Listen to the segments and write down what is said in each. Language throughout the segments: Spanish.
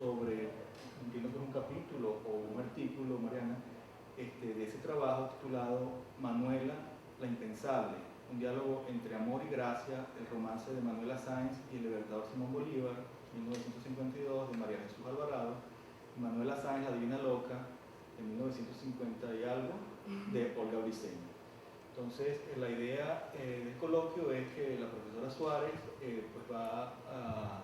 sobre, entiendo que es un capítulo o un artículo, Mariana, de ese trabajo titulado Manuela, la impensable, un diálogo entre amor y gracia, el romance de Manuela Sáenz y el libertador Simón Bolívar, 1952, de María Jesús Alvarado, y Manuela Sáenz, la divina loca, de 1950 y algo, de Olga Briceño. Entonces, la idea del coloquio es que la profesora Suárez pues va a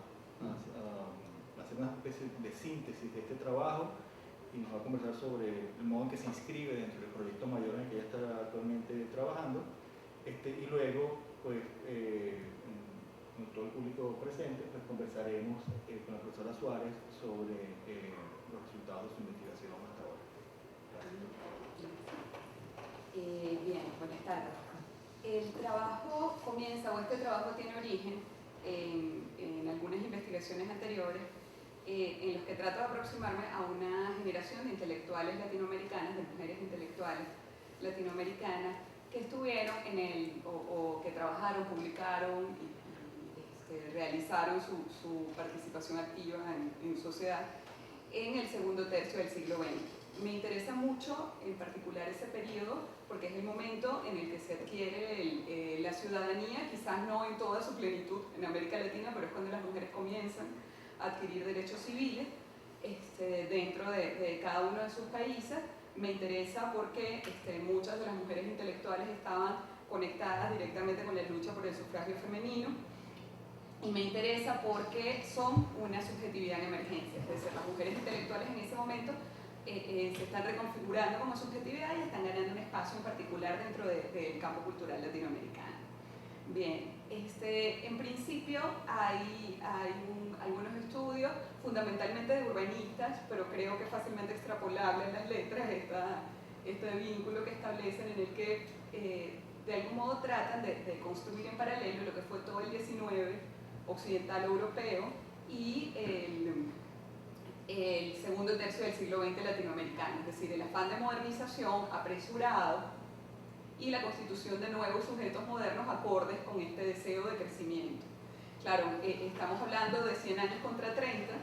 hacer una especie de síntesis de este trabajo y nos va a conversar sobre el modo en que se inscribe dentro del proyecto mayor en el que ella está actualmente trabajando, y luego, pues, con todo el público presente, pues conversaremos con la profesora Suárez sobre los resultados de su investigación hasta ahora. Bien, buenas tardes. El trabajo comienza, o este trabajo tiene origen en algunas investigaciones anteriores en los que trato de aproximarme a una generación de intelectuales latinoamericanas, de mujeres intelectuales latinoamericanas que estuvieron o que trabajaron, publicaron y realizaron su participación activa en sociedad en el segundo tercio del siglo XX. Me interesa mucho en particular ese periodo porque es el momento en el que se adquiere la ciudadanía, quizás no en toda su plenitud en América Latina, pero es cuando las mujeres comienzan a adquirir derechos civiles dentro de cada uno de sus países. Me interesa porque muchas de las mujeres intelectuales estaban conectadas directamente con la lucha por el sufragio femenino, y me interesa porque son una subjetividad en emergencia, es decir, las mujeres intelectuales en ese momento se están reconfigurando como subjetividad y están ganando un espacio en particular dentro del campo cultural latinoamericano. Bien, en principio hay algunos estudios, fundamentalmente de urbanistas, pero creo que es fácilmente extrapolable en las letras este vínculo que establecen en el que de algún modo tratan de construir en paralelo lo que fue todo el 19 occidental europeo y el segundo tercio del siglo XX latinoamericano, es decir, el afán de modernización apresurado y la constitución de nuevos sujetos modernos acordes con este deseo de crecimiento. Claro, estamos hablando de 100 años contra 30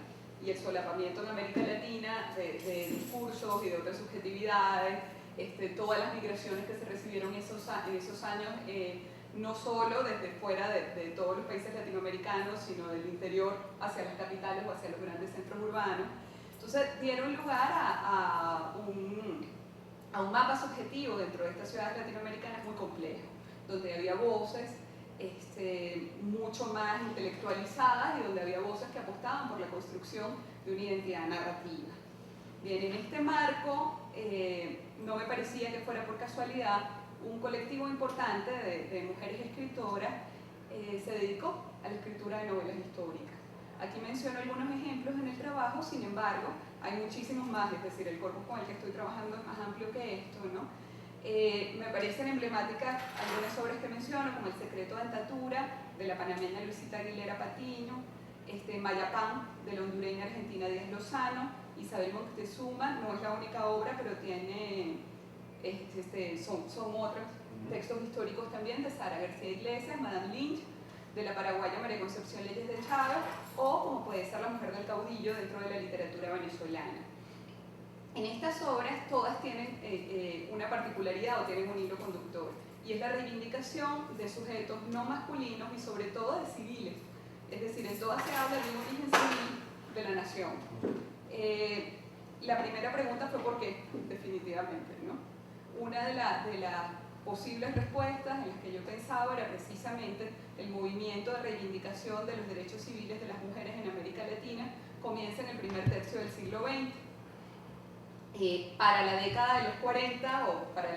y el solapamiento en América Latina de discursos y de otras subjetividades, todas las migraciones que se recibieron en esos años, no solo desde fuera de todos los países latinoamericanos, sino del interior hacia las capitales o hacia los grandes centros urbanos. Entonces dieron lugar a un mapa subjetivo dentro de estas ciudades latinoamericanas muy complejo, donde había voces mucho más intelectualizadas y donde había voces que apostaban por la construcción de una identidad narrativa. Bien, en este marco no me parecía que fuera por casualidad un colectivo importante de mujeres escritoras se dedicó a la escritura de novelas históricas. Aquí menciono algunos ejemplos en el trabajo, sin embargo, hay muchísimos más, es decir, el corpus con el que estoy trabajando es más amplio que esto, ¿no? Me parecen emblemáticas algunas obras que menciono, como El secreto de Antatura, de la panameña Luisita Aguilera Patiño, Mayapán, de la hondureña argentina Díaz Lozano, Isabel Moctezuma, no es la única obra, pero tiene, son otros textos históricos también, de Sara García Iglesias, Madame Lynch, de la paraguaya María Concepción Leyes de Chávez, o como puede ser La mujer del caudillo dentro de la literatura venezolana. En estas obras todas tienen una particularidad o tienen un hilo conductor, y es la reivindicación de sujetos no masculinos y sobre todo de civiles, es decir, en todas se habla de un origen civil de la nación. La primera pregunta fue ¿por qué? Definitivamente, ¿no? Una de las posibles respuestas en las que yo pensaba era precisamente el movimiento de reivindicación de los derechos civiles de las mujeres en América Latina comienza en el primer tercio del siglo XX. Para la década de los 40 o para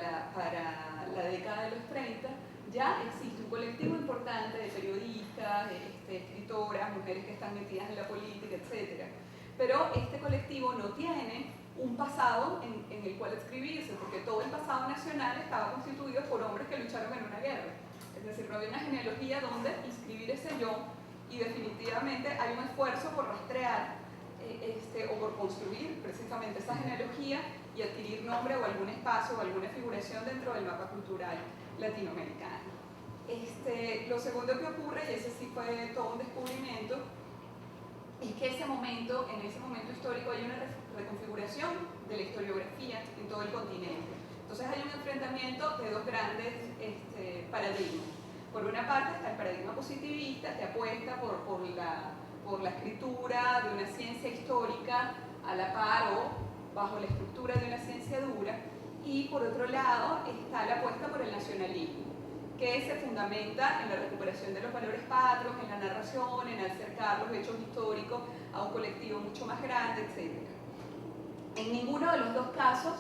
la década de los 30 ya existe un colectivo importante de periodistas, escritoras, mujeres que están metidas en la política, etc. Pero este colectivo no tiene un pasado en el cual escribirse, porque todo el pasado nacional estaba constituido por hombres que lucharon en una guerra. Es decir, no había una genealogía donde inscribir ese yo, y definitivamente hay un esfuerzo por rastrear o por construir precisamente esa genealogía y adquirir nombre o algún espacio o alguna figuración dentro del mapa cultural latinoamericano. Lo segundo que ocurre, y ese sí fue todo un descubrimiento, es que en ese momento histórico hay una reconfiguración de la historiografía en todo el continente. Entonces hay un enfrentamiento de dos grandes paradigmas. Por una parte está el paradigma positivista, que apuesta por la escritura de una ciencia histórica a la par o bajo la estructura de una ciencia dura, y por otro lado está la apuesta por el nacionalismo, que se fundamenta en la recuperación de los valores patrios, en la narración, en acercar los hechos históricos a un colectivo mucho más grande, etc. En ninguno de los dos casos,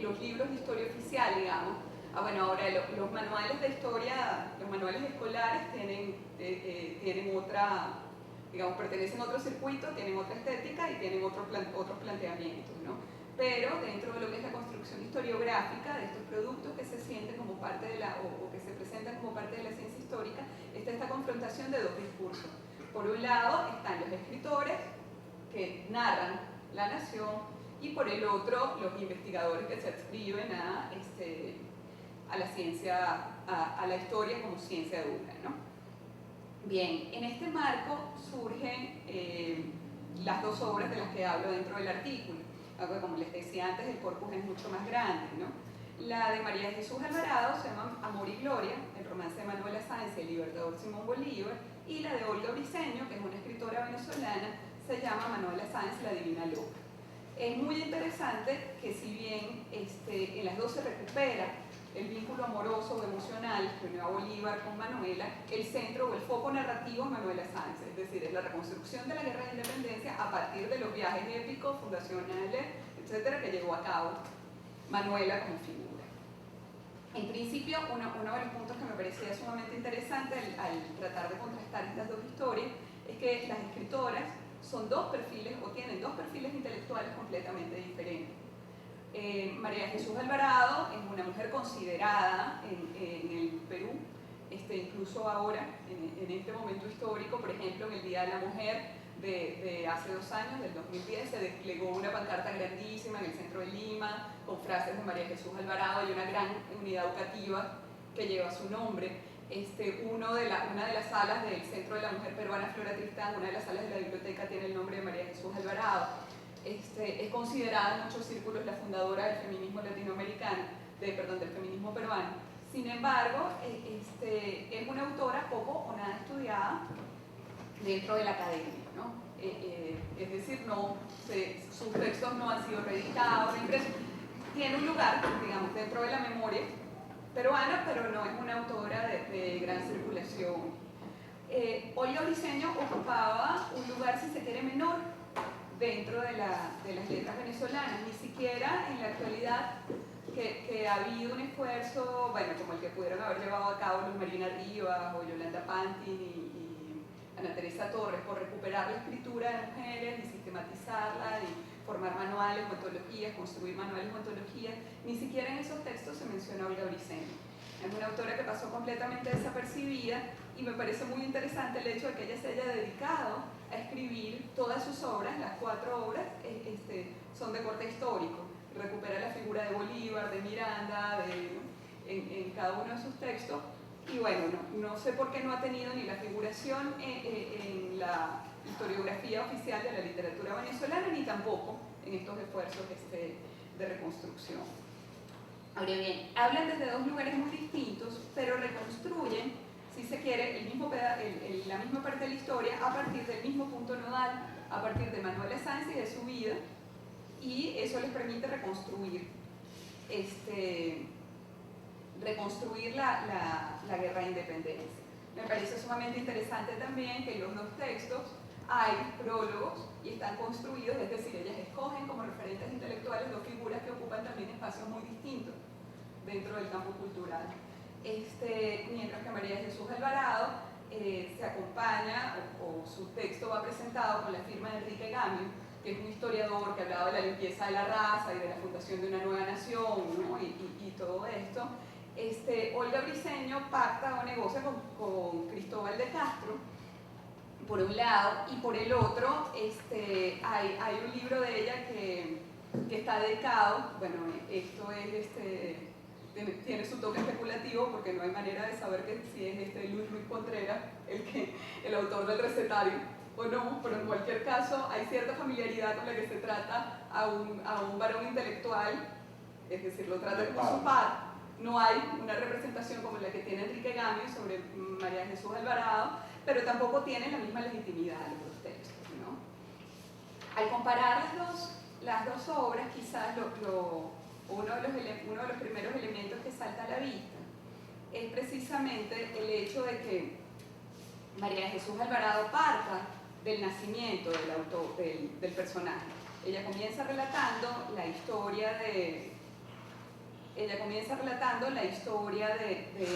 los libros de historia oficial, digamos, bueno, ahora los manuales de historia, los manuales escolares tienen otra, digamos, pertenecen a otro circuito, tienen otra estética y tienen otros planteamientos, ¿no? Pero dentro de lo que es la construcción historiográfica de estos productos que se sienten como parte de o que se presentan como parte de la ciencia histórica, está esta confrontación de dos discursos. Por un lado están los escritores que narran la nación, y por el otro los investigadores que se adscriben a la ciencia, a la historia como ciencia dura, ¿no? Bien, en este marco surgen las dos obras de las que hablo dentro del artículo. Como les decía antes, el corpus es mucho más grande, ¿no? La de María Jesús Alvarado se llama Amor y Gloria, el romance de Manuela Sáenz y el libertador Simón Bolívar, y la de Olga Briceño, que es una escritora venezolana, se llama Manuela Sáenz, la Divina Loca. Es muy interesante que si bien en las dos se recupera el vínculo amoroso o emocional que unió a Bolívar con Manuela, el centro o el foco narrativo es Manuela Sáenz, es decir, es la reconstrucción de la guerra de independencia a partir de los viajes épicos, fundacionales, etcétera, que llevó a cabo Manuela como figura. En principio, uno de los puntos que me parecía sumamente interesante al tratar de contrastar estas dos historias es que las escritoras son dos perfiles o tienen dos perfiles intelectuales completamente diferentes. María Jesús Alvarado es una mujer considerada en el Perú, incluso ahora, en este momento histórico. Por ejemplo, en el Día de la Mujer de hace 2 años, del 2010, se desplegó una pancarta grandísima en el centro de Lima con frases de María Jesús Alvarado y una gran unidad educativa que lleva su nombre. Una de las salas del Centro de la Mujer Peruana Flora Tristán, una de las salas de la biblioteca, tiene el nombre de María Jesús Alvarado. Es considerada en muchos círculos la fundadora del feminismo latinoamericano, del feminismo peruano. Sin embargo, es una autora poco o nada estudiada dentro de la academia, ¿no? Es decir, sus textos no han sido reeditados, impresos. Tiene un lugar, digamos, dentro de la memoria peruana, pero no es una autora de gran circulación. Olga Briceño ocupaba un lugar, si se quiere, menor dentro de las letras venezolanas. Ni siquiera en la actualidad que ha habido un esfuerzo, bueno, como el que pudieron haber llevado a cabo Luz Marina Rivas o Yolanda Pantin y Ana Teresa Torres por recuperar la escritura de mujeres y sistematizarla y formar manuales o antologías, construir manuales o antologías. Ni siquiera en esos textos se menciona a Olga Briceño. Es una autora que pasó completamente desapercibida, y me parece muy interesante el hecho de que ella se haya dedicado a escribir todas sus obras. Las 4 obras son de corte histórico. Recupera la figura de Bolívar, de Miranda, en cada uno de sus textos. Y bueno, no sé por qué no ha tenido ni la figuración en la historiografía oficial de la literatura venezolana, ni tampoco en estos esfuerzos de reconstrucción. Ahora bien, hablan desde dos lugares muy distintos, pero reconstruyen, si se quiere, la misma parte de la historia a partir del mismo punto nodal, a partir de Manuela Sáenz y de su vida, y eso les permite reconstruir la guerra de independencia. Me parece sumamente interesante también que en los dos textos hay prólogos y están construidos, es decir, ellas escogen como referentes intelectuales dos figuras que ocupan también espacios muy distintos dentro del campo cultural. Mientras que María Jesús Alvarado se acompaña, o su texto va presentado con la firma de Enrique Gamio, que es un historiador que hablaba de la limpieza de la raza y de la fundación de una nueva nación, ¿no? y todo esto. Olga Briceño pacta o negocia con Cristóbal de Castro, por un lado, y por el otro hay un libro de ella que está dedicado, bueno, esto es tiene su toque especulativo porque no hay manera de saber si es Luis Ruiz Contreras el autor del recetario o no, pero en cualquier caso hay cierta familiaridad con la que se trata a un varón intelectual, es decir, lo trata como su par. No hay una representación como la que tiene Enrique Gamio sobre María Jesús Alvarado, pero tampoco tiene la misma legitimidad los dos textos, ¿no? Al comparar las dos obras, quizás uno de los primeros elementos que salta a la vista es precisamente el hecho de que María Jesús Alvarado parta del nacimiento del personaje. Ella comienza relatando la historia de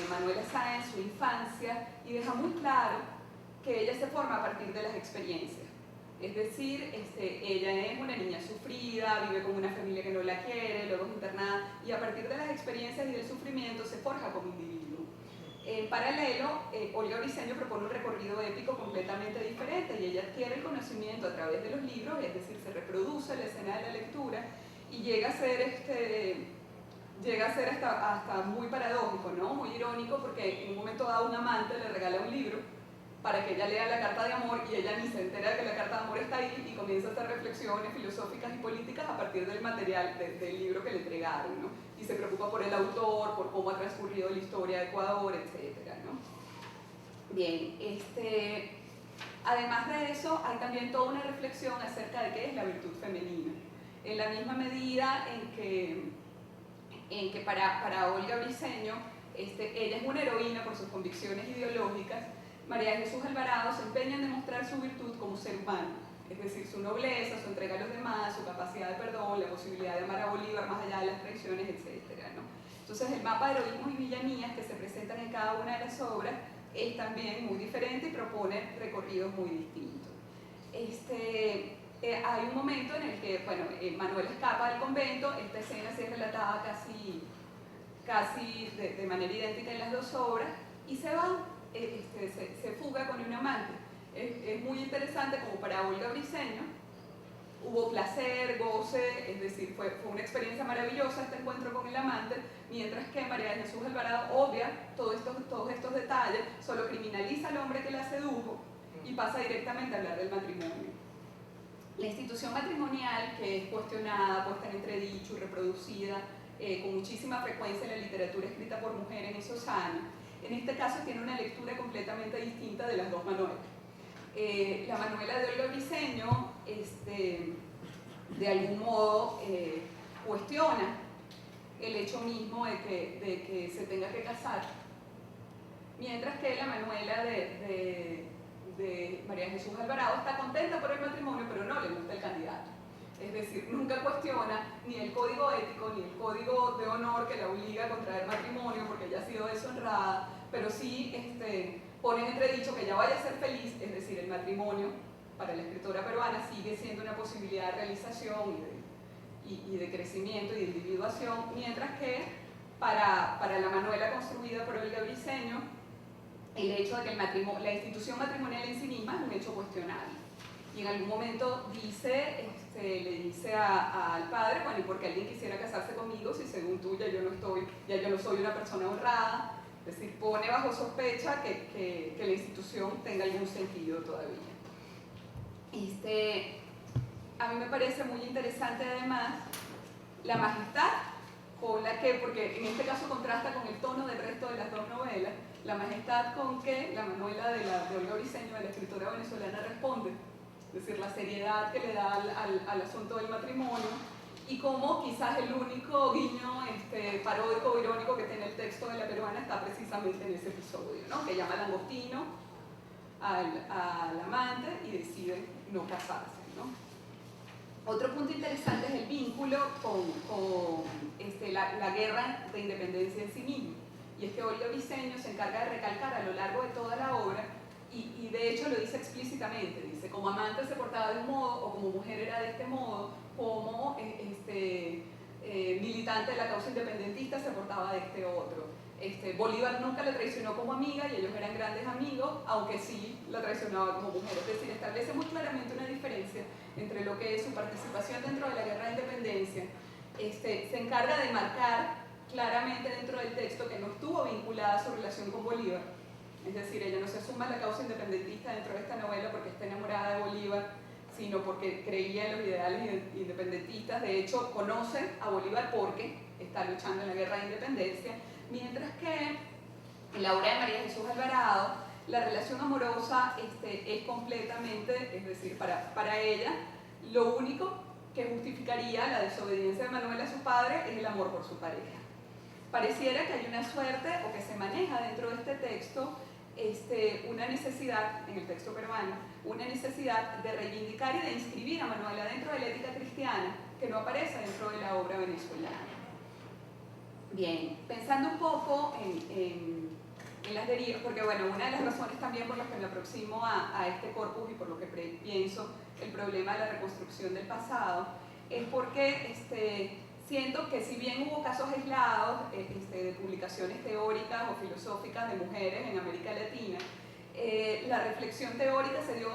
Manuela Sáenz, su infancia, y deja muy claro que ella se forma a partir de las experiencias. Es decir, ella es una niña sufrida, vive con una familia que no la quiere, luego es internada, y a partir de las experiencias y del sufrimiento se forja como individuo. En paralelo, Olga Briceño propone un recorrido épico completamente diferente y ella adquiere el conocimiento a través de los libros, es decir, se reproduce la escena de la lectura y llega a ser hasta muy paradójico, ¿no? Muy irónico, porque en un momento dado un amante le regala un libro para que ella lea la carta de amor y ella ni se entera de que la carta de amor está ahí y comienza a hacer reflexiones filosóficas y políticas a partir del material del libro que le entregaron, ¿no? Y se preocupa por el autor, por cómo ha transcurrido la historia de Ecuador, etc., ¿no? Bien, además de eso hay también toda una reflexión acerca de qué es la virtud femenina. En la misma medida en que para Olga Briceño, ella es una heroína por sus convicciones ideológicas, María Jesús Alvarado se empeña en demostrar su virtud como ser humano, es decir, su nobleza, su entrega a los demás, su capacidad de perdón, la posibilidad de amar a Bolívar más allá de las traiciones, etc., ¿no? Entonces el mapa de heroísmos y villanías que se presentan en cada una de las obras es también muy diferente y propone recorridos muy distintos. Hay un momento en el que, bueno, Manuela escapa del convento, esta escena se es relatada casi de manera idéntica en las dos obras, y se va, se fuga con un amante. Es muy interesante como para Olga Briceño, hubo placer, goce, es decir, fue una experiencia maravillosa este encuentro con el amante, mientras que María Jesús Alvarado obvia todos estos detalles, solo criminaliza al hombre que la sedujo y pasa directamente a hablar del matrimonio. La institución matrimonial, que es cuestionada, puesta en entredicho y reproducida con muchísima frecuencia en la literatura escrita por mujeres en esos años, en este caso tiene una lectura completamente distinta de las dos Manuelas. La Manuela de Olga Briceño, de algún modo, cuestiona el hecho mismo de que se tenga que casar, mientras que la Manuela de María Jesús Alvarado está contenta por el matrimonio, pero no le gusta el candidato. Es decir, nunca cuestiona ni el código ético ni el código de honor que la obliga a contraer matrimonio porque ella ha sido deshonrada, pero sí pone en entredicho que ella vaya a ser feliz, es decir, el matrimonio para la escritora peruana sigue siendo una posibilidad de realización y de crecimiento y de individuación, mientras que para la Manuela construida por Olga Briceño, el hecho de que la institución matrimonial en sí misma es un hecho cuestionable. Y en algún momento le dice al padre, bueno, ¿y por qué alguien quisiera casarse conmigo si según tú ya yo no soy una persona honrada? Es decir, pone bajo sospecha que la institución tenga algún sentido todavía. A mí me parece muy interesante además la majestad con la que, porque en este caso contrasta con el tono del resto de las dos novelas, la majestad con que la Manuela de Olga Briceño, de la escritora venezolana, responde. Es decir, la seriedad que le da al asunto del matrimonio y cómo quizás el único guiño paródico o irónico que tiene el texto de la peruana está precisamente en ese episodio, ¿no? Que llama langostino al amante y decide no casarse, ¿no? Otro punto interesante es el vínculo con la guerra de independencia en sí misma. Y es que Olga Briceño se encarga de recalcar a lo largo de toda la obra, y de hecho lo dice explícitamente, dice, como amante se portaba de un modo, o como mujer era de este modo, como militante de la causa independentista se portaba de este otro. Bolívar nunca la traicionó como amiga y ellos eran grandes amigos, aunque sí la traicionaba como mujer. Es decir, establece muy claramente una diferencia entre lo que es su participación dentro de la guerra de independencia. Se encarga de marcar claramente dentro del texto que no estuvo vinculada a su relación con Bolívar. Es decir, ella no se suma a la causa independentista dentro de esta novela porque está enamorada de Bolívar, sino porque creía en los ideales independentistas. De hecho, conoce a Bolívar porque está luchando en la guerra de independencia, mientras que en la obra de María Jesús Alvarado la relación amorosa es completamente, es decir, para ella, lo único que justificaría la desobediencia de Manuel a su padre es el amor por su pareja. Pareciera que hay una suerte, o que se maneja dentro de este texto, una necesidad, en el texto peruano, una necesidad de reivindicar y de inscribir a Manuela dentro de la ética cristiana, que no aparece dentro de la obra venezolana. Bien, pensando un poco en las derivas, porque bueno, una de las razones también por las que me aproximo a este corpus y por lo que pienso el problema de la reconstrucción del pasado, es porque siento que si bien hubo casos aislados de publicaciones teóricas o filosóficas de mujeres en América Latina, la reflexión teórica se dio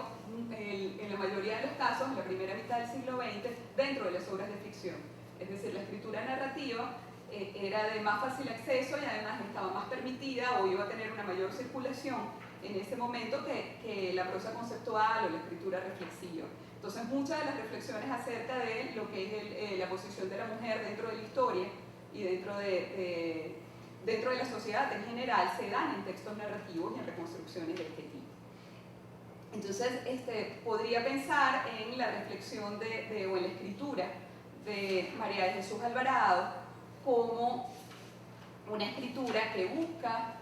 en la mayoría de los casos, en la primera mitad del siglo XX, dentro de las obras de ficción. Es decir, la escritura narrativa era de más fácil acceso y además estaba más permitida o iba a tener una mayor circulación en ese momento que la prosa conceptual o la escritura reflexiva. Entonces muchas de las reflexiones acerca de lo que es la posición de la mujer dentro de la historia y dentro de la sociedad en general se dan en textos narrativos y en reconstrucciones de este tipo. Entonces podría pensar en la reflexión o en la escritura de María de Jesús Alvarado como una escritura que busca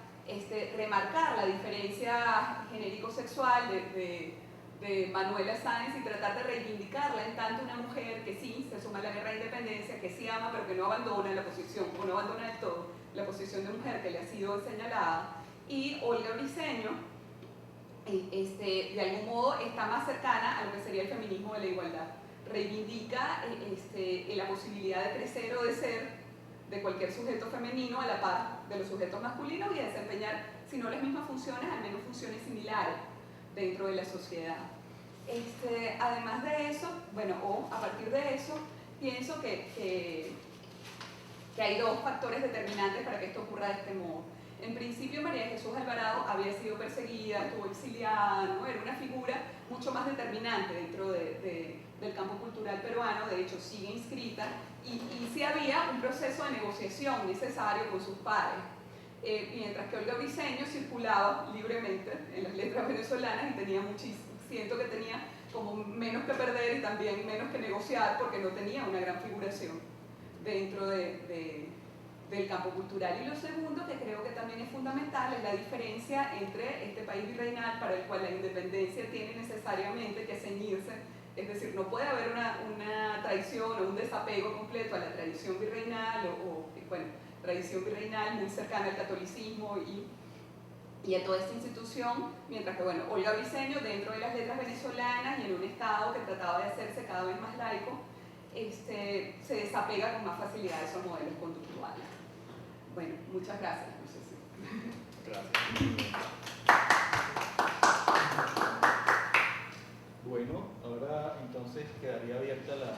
remarcar la diferencia genérico-sexual de Manuela Sáenz y tratar de reivindicarla en tanto una mujer que sí se suma a la guerra de independencia, que sí ama pero que no abandona la posición, o no abandona del todo la posición de mujer que le ha sido señalada. Y Olga Briceño, de algún modo está más cercana a lo que sería el feminismo de la igualdad. Reivindica la posibilidad de crecer o de ser de cualquier sujeto femenino a la par de los sujetos masculinos y desempeñar, si no las mismas funciones, al menos funciones similares dentro de la sociedad. Además de eso, bueno, o a partir de eso, pienso que hay dos factores determinantes para que esto ocurra de este modo. En principio, María Jesús Alvarado había sido perseguida, estuvo exiliada, ¿no? Era una figura mucho más determinante dentro del campo cultural peruano, de hecho sigue inscrita, y sí había un proceso de negociación necesario con sus pares, mientras que Olga Briceño circulaba libremente en las letras venezolanas y tenía siento que tenía como menos que perder y también menos que negociar porque no tenía una gran figuración dentro del campo cultural. Y lo segundo, que creo que también es fundamental, es la diferencia entre este país virreinal para el cual la independencia tiene necesariamente que ceñirse. Es decir, no puede haber una traición o un desapego completo a la tradición virreinal bueno, tradición virreinal muy cercana al catolicismo y a toda esta institución, mientras que, bueno, Olga Briceño, dentro de las letras venezolanas y en un estado que trataba de hacerse cada vez más laico, se desapega con más facilidad de esos modelos conductuales. Bueno, muchas gracias. No sé si... Gracias. Bueno, ahora entonces quedaría abierta la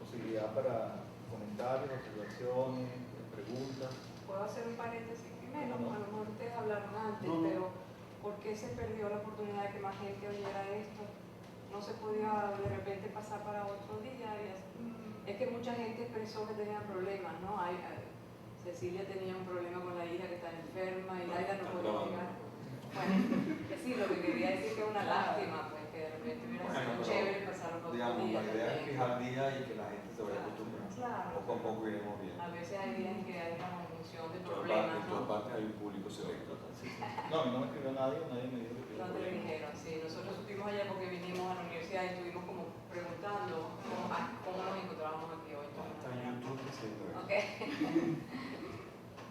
posibilidad para comentarios, observaciones, preguntas. ¿Puedo hacer un paréntesis primero? No. A lo mejor ustedes hablaron antes, No. pero ¿por qué se perdió la oportunidad de que más gente oyera esto? No se podía de repente pasar para otro día. Es que mucha gente expresó que tenía problemas, ¿no? Cecilia tenía un problema con la hija que está enferma y Laila no podía llegar. Bueno, sí, lo que quería decir que es una lástima, pues que de repente hubiera sido chévere pasar los Digamos, días. la idea es fijar días y que la gente se vaya acostumbrando. Claro. Poco a poco iremos viendo. A veces hay días en que hay una conjunción de En todas problemas, ¿no? partes hay un público selecto. No, a mí no me escribió nadie me dijo que No te lo dijeron, sí. Nosotros supimos allá porque vinimos a la universidad y estuvimos como preguntando cómo nos encontrábamos aquí hoy. Está en YouTube diciendo eso. Okay.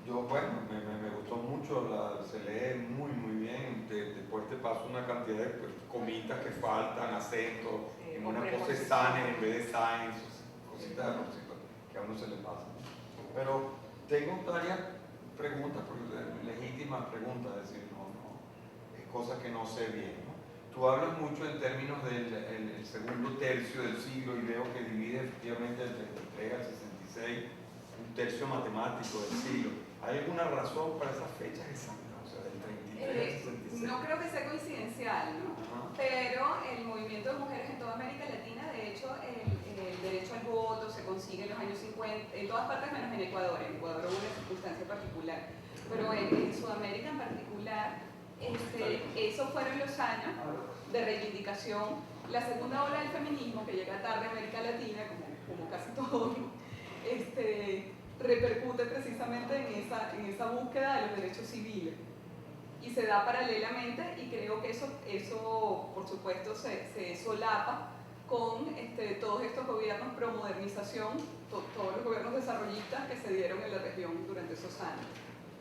Yo, bueno, me gustó mucho, se lee muy bien. Después te paso una cantidad de comitas que faltan, acentos, Sí, en una pose sana en vez de science, cositas que a uno se le pasa. Pero tengo varias preguntas, legítimas preguntas, es decir, cosas que no sé bien, ¿no? Tú hablas mucho en términos del segundo tercio del siglo y veo que divide efectivamente el 33 al 66, un tercio matemático del siglo. ¿Hay alguna razón para esas fechas exactas? No creo que sea coincidencial, ¿no? Pero el movimiento de mujeres en toda América Latina, de hecho, el derecho al voto se consigue en los años 50, en todas partes menos en Ecuador. En Ecuador hubo una circunstancia particular, pero en Sudamérica en particular, esos fueron los años de reivindicación. La segunda ola del feminismo, que llega tarde a América Latina, como casi todo, repercute precisamente en esa búsqueda de los derechos civiles. Y se da paralelamente, y creo que eso por supuesto, se solapa con todos estos gobiernos pro modernización, todos los gobiernos desarrollistas que se dieron en la región durante esos años.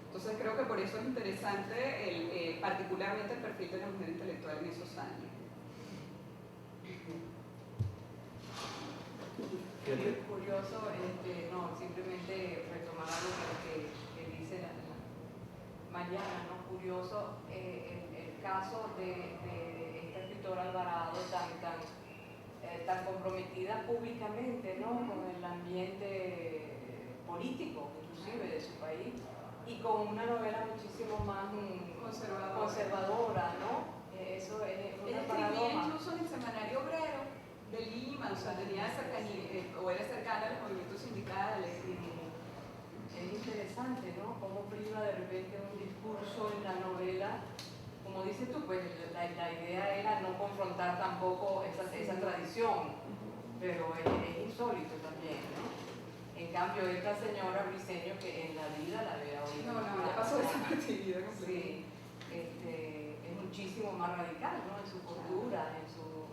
Entonces creo que por eso es interesante particularmente el perfil de la mujer intelectual en esos años. Es curioso, no, simplemente retomar algo que dice Mariana, ¿no? Curioso el caso de esta escritora Alvarado tan comprometida públicamente, ¿no? Con el ambiente político, inclusive, de su país, y con una novela muchísimo más conservadora, ¿no? Eso es una escribía paradoja. incluso en el Semanario Obrero de Lima, o sea, tenía cercanía, o era cercana a los movimientos sindicales. Es interesante, ¿no? Cómo priva de repente un discurso en la novela. Como dices tú, pues la idea era no confrontar tampoco esa tradición, pero es insólito también, ¿no? En cambio, esta señora Briceño, que en la vida la había oído. No, ya pasó desapercibida. Sí, es muchísimo más radical, ¿no? En su postura, en su...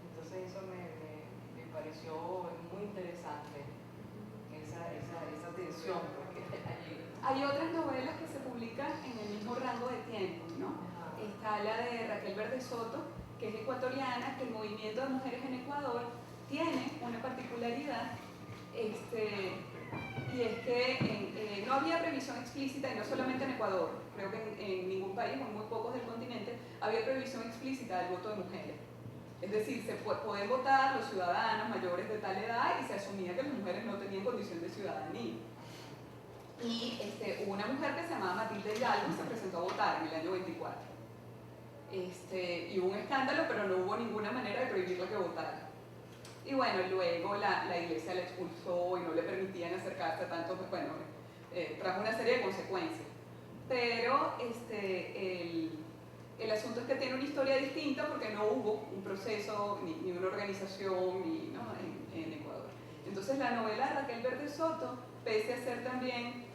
Entonces eso me pareció muy interesante, esa tensión, porque allí... Hay otras novelas que se publican en el mismo rango de tiempo, ¿no? Está la de Raquel Verde Soto, que es ecuatoriana, que el movimiento de mujeres en Ecuador tiene una particularidad, y es que no había previsión explícita, y no solamente en Ecuador, creo que en ningún país, o en muy pocos del continente, había previsión explícita del voto de mujeres. Es decir, pueden votar los ciudadanos mayores de tal edad y se asumía que las mujeres no tenían condición de ciudadanía. Y hubo una mujer que se llamaba Matilde Hidalgo y se presentó a votar en el año 24. Y hubo un escándalo, pero no hubo ninguna manera de prohibirla que votara. Y bueno, luego la iglesia la expulsó y no le permitían acercarse a tanto, pues bueno, trajo una serie de consecuencias. Pero el asunto es que tiene una historia distinta porque no hubo un proceso ni una organización ¿no? en Ecuador. Entonces la novela de Raquel Verde Soto, pese a ser también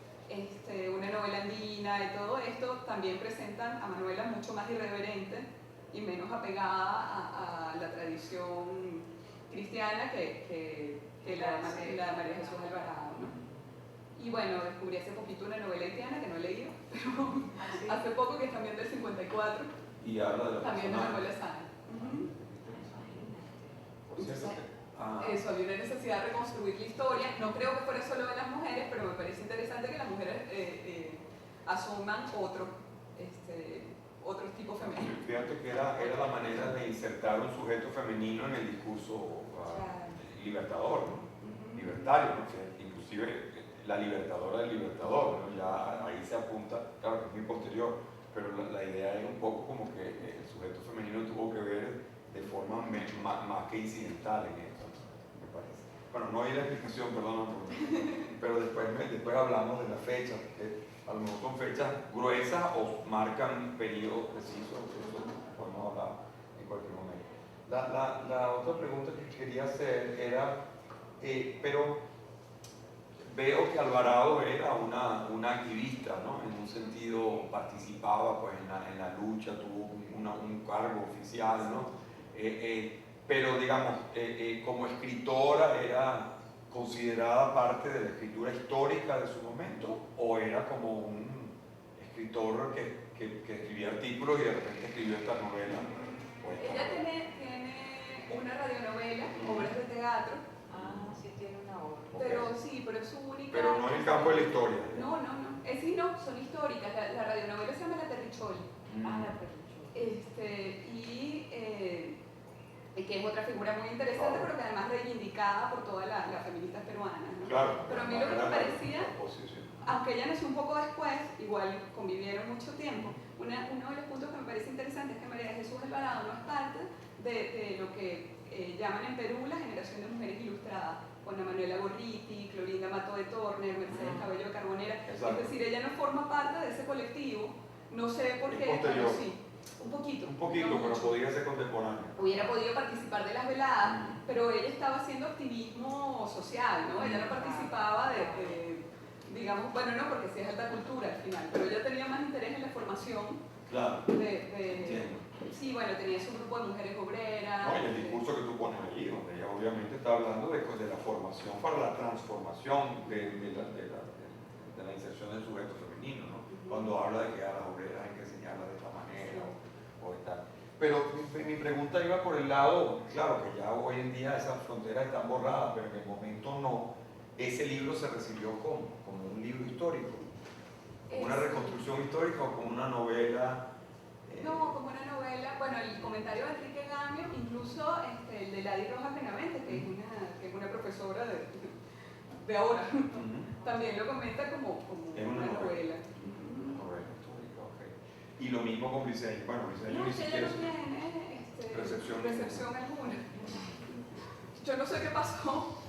una novela andina y todo esto, también presentan a Manuela mucho más irreverente y menos apegada a la tradición cristiana que la María Jesús Alvarado, ¿no? Y bueno, descubrí hace poquito una novela haitiana que no he leído, pero hace poco, que es también del 54, y habla de la también de Manuela Sáenz. Eso, había una necesidad de reconstruir la historia. No creo que fuera solo de las mujeres, pero me parece interesante que las mujeres asuman otros tipos femeninos. Fíjate que era la manera de insertar un sujeto femenino en el discurso libertador, ¿no? Libertario, ¿no? Que inclusive la libertadora del libertador, ¿no? Ya ahí se apunta, claro que es muy posterior, pero la idea es un poco como que el sujeto femenino tuvo que ver de forma más que incidental en esto, me parece. Bueno, no hay la explicación, perdón, pero después hablamos de la fecha, porque a lo mejor son fechas gruesas o marcan periodos precisos, eso podemos hablar en cualquier momento. La otra pregunta que quería hacer era, pero veo que Alvarado era una activista, ¿no? En un sentido participaba pues, en la lucha, tuvo un cargo oficial, ¿no? Pero digamos, como escritora era considerada parte de la escritura histórica de su momento, o era como un escritor que escribía artículos y de repente escribió esta novela. Ella tiene una radionovela, obras de teatro. Sí tiene una obra. Pero sí, pero es su única... Pero no en el campo de la historia. No. Sí, no, son históricas. La radionovela se llama La Terricholi. La Terricholi. Y que es otra figura muy interesante, pero que además reivindicada por todas las feministas peruanas, ¿no? Claro. Pero a mí lo que me parecía... aunque ella nació un poco después, igual convivieron mucho tiempo. Uno de los puntos que me parece interesante es que María de Jesús Alvarado no es parte de lo que llaman en Perú la generación de mujeres ilustradas, con Ana Manuela Gorriti, Clorinda Mato de Torner, Mercedes Cabello de Carbonera. Exacto. Es decir, ella no forma parte de ese colectivo, no sé por Es qué, posterior. pero sí, un poquito. Un poquito, no pero mucho. podría ser contemporáneo. Hubiera podido participar de las veladas, pero ella estaba haciendo activismo social, ¿no? Ella no participaba digamos, bueno, no, porque sí es alta cultura al final, pero ella tenía más interés en la formación Claro. Entiendo. Sí, bueno, tenía su grupo de mujeres obreras. No, y el discurso que tú pones allí, donde ella obviamente está hablando de la formación para la transformación de la inserción del sujeto femenino, ¿no? Cuando habla de que a las obreras hay que enseñarlas de esta manera o de tal. Pero mi pregunta iba por el lado, claro que ya hoy en día esas fronteras están borradas, pero en el momento no. Ese libro se recibió como un libro histórico, como una reconstrucción histórica o como una novela. No, como una novela. Bueno, el comentario de Enrique Gamio, incluso el de Ladi Rojas Benavente, que es una profesora de ahora, también lo comenta como una novela. Una novela histórica, ok. Y lo mismo con Briceño. Bueno, Briceño No, ni que ella siquiera no tiene recepción alguna. Yo no sé qué pasó.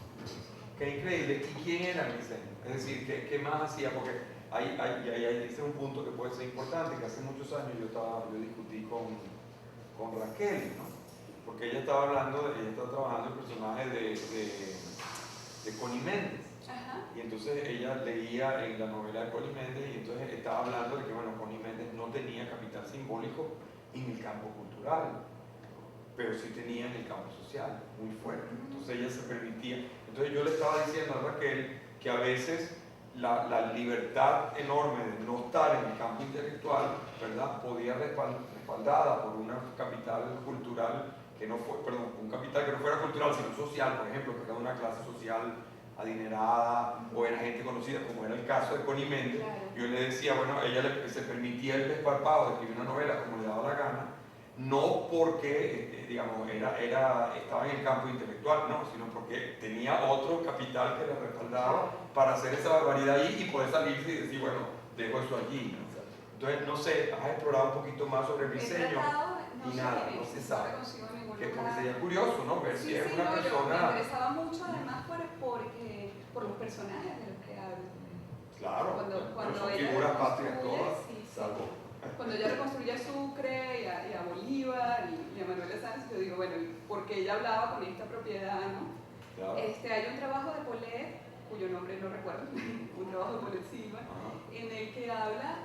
Qué increíble. ¿Y quién era Briceño? Es decir, ¿qué más hacía? Porque ahí dice un punto que puede ser importante, que hace muchos años yo discutí con Raquel, ¿no? Porque ella estaba trabajando el personaje de Connie Méndez. Ajá. Y entonces ella leía en la novela de Connie Méndez y entonces estaba hablando de que, bueno, Connie Méndez no tenía capital simbólico en el campo cultural, pero sí tenía en el campo social, muy fuerte. Entonces ella se permitía. Entonces yo le estaba diciendo a Raquel que a veces la libertad enorme de no estar en el campo intelectual, ¿verdad?, podía respaldada por una capital cultural que no fue, perdón, un capital que no fuera cultural sino social, por ejemplo, que era de una clase social adinerada o era gente conocida, como era el caso de Connie Méndez. Claro. Yo le decía, bueno, ella se permitía el desparpajo de escribir una novela como le daba la gana, no porque, digamos, estaba en el campo intelectual, no, sino porque tenía otro capital que le respaldaba para hacer esa barbaridad ahí y poder salirse y decir, bueno, dejo eso allí, ¿no? Entonces, no sé, has explorado un poquito más sobre el diseño y nada, no se sabe. Porque sería curioso, ¿no? Ver si es una persona... Me interesaba mucho además por los personajes de los que hablo. Claro, cuando son ella figuras patrias todas, sí. salvo... Cuando ella reconstruye a Sucre y a Bolívar y a Manuela Sáenz, yo digo, bueno, porque ella hablaba con esta propiedad, ¿no? Claro. Hay un trabajo de Polet, cuyo nombre no recuerdo, un trabajo de Polet Silva, en el que habla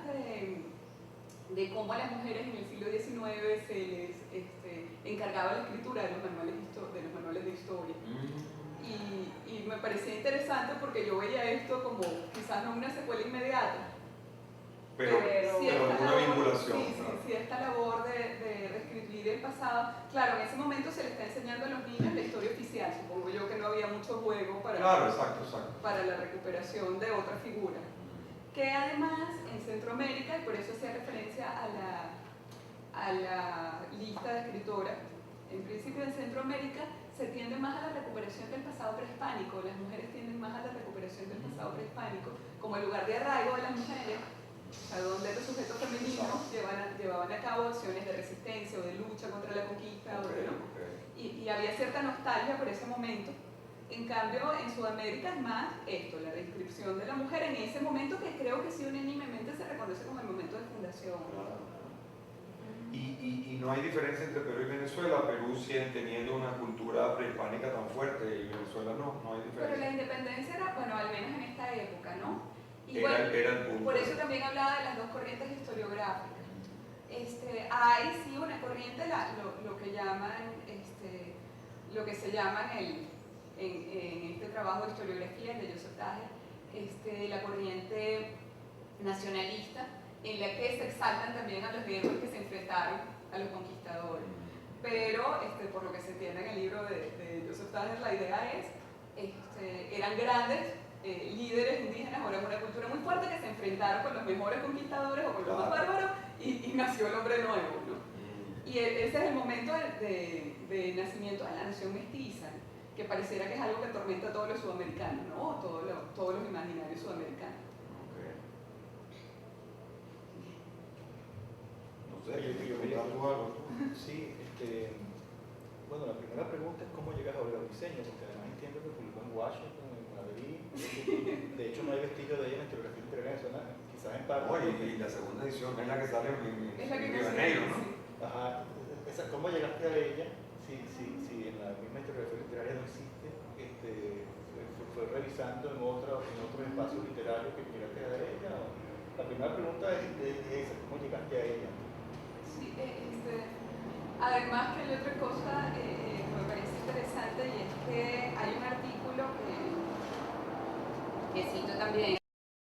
de cómo a las mujeres en el siglo XIX se les encargaba la escritura de los manuales de historia. Y me parecía interesante porque yo veía esto como quizás no una secuela inmediata, pero sí, una vinculación. Sí, esta labor de reescribir el pasado. Claro, en ese momento se le está enseñando a los niños la historia oficial. Supongo yo que no había mucho juego para la recuperación de otra figura. Que además en Centroamérica, y por eso hacía referencia a la lista de escritoras, en principio en Centroamérica se tiende más a la recuperación del pasado prehispánico. Las mujeres tienden más a la recuperación del pasado prehispánico como el lugar de arraigo de las mujeres, a donde los sujetos femeninos llevaban a cabo acciones de resistencia o de lucha contra la conquista, y había cierta nostalgia por ese momento. En cambio, en Sudamérica es más esto, la descripción de la mujer en ese momento que creo que sí unánimemente se reconoce como el momento de fundación. Y no hay diferencia entre Perú y Venezuela. Perú sigue teniendo una cultura prehispánica tan fuerte y Venezuela no hay diferencia. Pero la independencia era, bueno, al menos en esta época, ¿no? Y era bueno, el punto. Por eso también hablaba de las dos corrientes historiográficas. Hay sí una corriente, lo que se llama en este trabajo de historiografía de Joseph Tager, la corriente nacionalista, en la que se exaltan también a los guerreros que se enfrentaron a los conquistadores. Pero, por lo que se entiende en el libro de Joseph Tager, la idea es, eran grandes líderes indígenas, ahora es una cultura muy fuerte que se enfrentaron con los mejores conquistadores o con los más bárbaros y nació el hombre nuevo, ¿no? Y ese es el momento de nacimiento de la nación mestiza, que pareciera que es algo que atormenta a todos los sudamericanos, ¿no? Todos los imaginarios sudamericanos. sé, Yo preguntar tú algo. Sí, bueno, la primera pregunta es cómo llegas a ver el diseño, porque además entiendo que publicó en Washington, en Madrid, de hecho no hay vestigio de ella en la historiografía literaria venezolana, quizás en parte. Oye, y la segunda edición es la que sale en Es la que Río de Janeiro, ¿no? sí. Ajá, ¿cómo llegaste a ella? Si en la misma historiografía literaria no existe, fue revisando en otros espacios literarios que llegaste a ella. La primera pregunta es esa, ¿cómo llegaste a ella? Sí, además que hay otra cosa que me parece interesante y es que hay un artículo que cito también